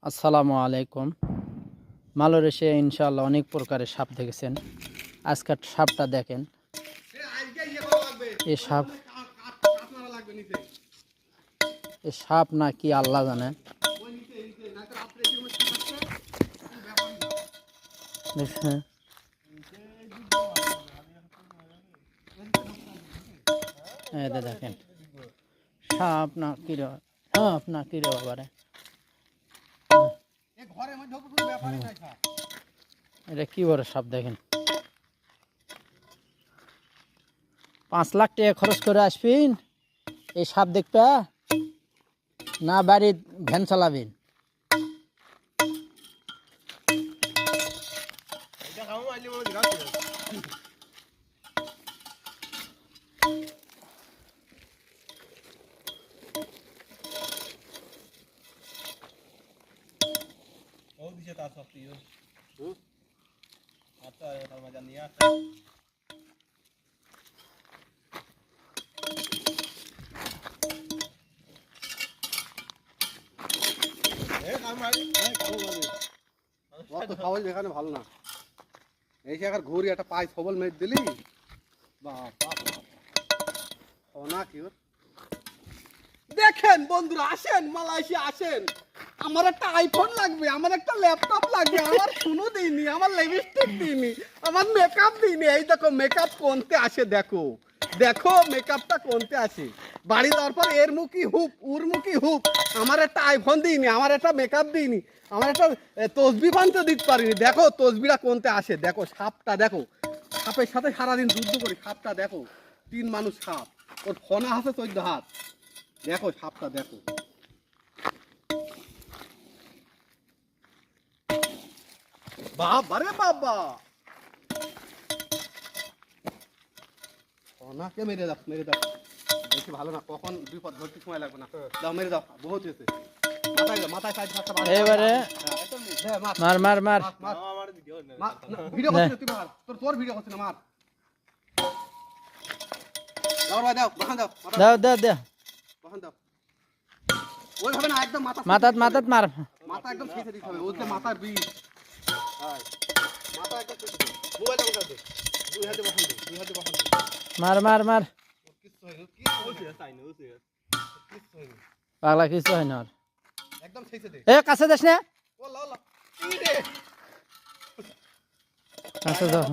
আসসালামু আলাইকুম। মালয়েশিয়া ইনশাআল্লাহ অনেক প্রকারের সাপ দেখেছেন। আজকের সাপটা দেখেন। এই সাপ না কি আল্লাহ জানে। দেখেন দেখেন সাপ না কি রে, সাপ না কি রে বাবারে। এটা কি বড় সাপ দেখেন। 5 লাখ টাকা খরচ করে আসবেন এই সাপ দেখবে না বাড়ির ভ্যান চালাবেন। দেখানো ভালো না, এই সে ঘুরি একটা পায়ে সবল মেরে দিলি দেখেন বন্ধুরা, আসেন মালয়েশিয়া আসেন। আমার একটা আইফোন লাগবে, আমার একটা ল্যাপটপ লাগবে, আমার ফোনও দিইনি, আমার লিপস্টিক দিইনি, আমার মেকআপ দিইনি। এই দেখো মেকআপ কোনতে আসে, দেখো দেখো মেকআপটা কোনতে আসে। বাড়ি যাওয়ার পর এর মুখী হুপ ওর মুখী হুপ। আমার একটা আইফোন দিইনি, আমার একটা মেকআপ দিইনি, আমার একটা তসবি বানতে দিতে পারিনি। দেখো তসবিটা কোনতে আসে, দেখো সাপটা দেখো, সাপের সাথে সারাদিন যুদ্ধ করি। সাপটা দেখো, 3 মানুষ সাপ, ওর ফনা আছে 14 হাত। দেখো সাপটা দেখো, বাবা রে বাবা। ফনাকে মেরে দাও, মেরে দাও, বেশি ভালো না, কখন বিপদ ধরতে সময় লাগবে না। দাও মেরে দাও, বহুত হয়েছে। মাথায় সাইড ফাঁকটা মার, এবারে মার মার মার। ভিডিও করছিস তুই, মার, তোর ভিডিও করছিস না, মার। দাও ভাই দাও, বাহান দাও, দাও দাও দাও, বাহান দাও। ওইভাবে না, একদম মাথাত মাথাত মার, মাথা একদম ছেঁচে দিতে হবে, ওইতে মাথার বিষ। মাথা একদম ছেঁচে দে, মোবাইলটা বসান দে, 2 হাতে বসান দে, 2 হাতে বসান দে। মার মার মার। কিচ্ছু হয়নি, কি হইছে তাই না, হইছে কিচ্ছু হয়নি, পাগলা কিছু হয় না। একদম ছেঁচে দে। এ কাছে যাস না, ওলা ওলা কি রে, কাছে যাও।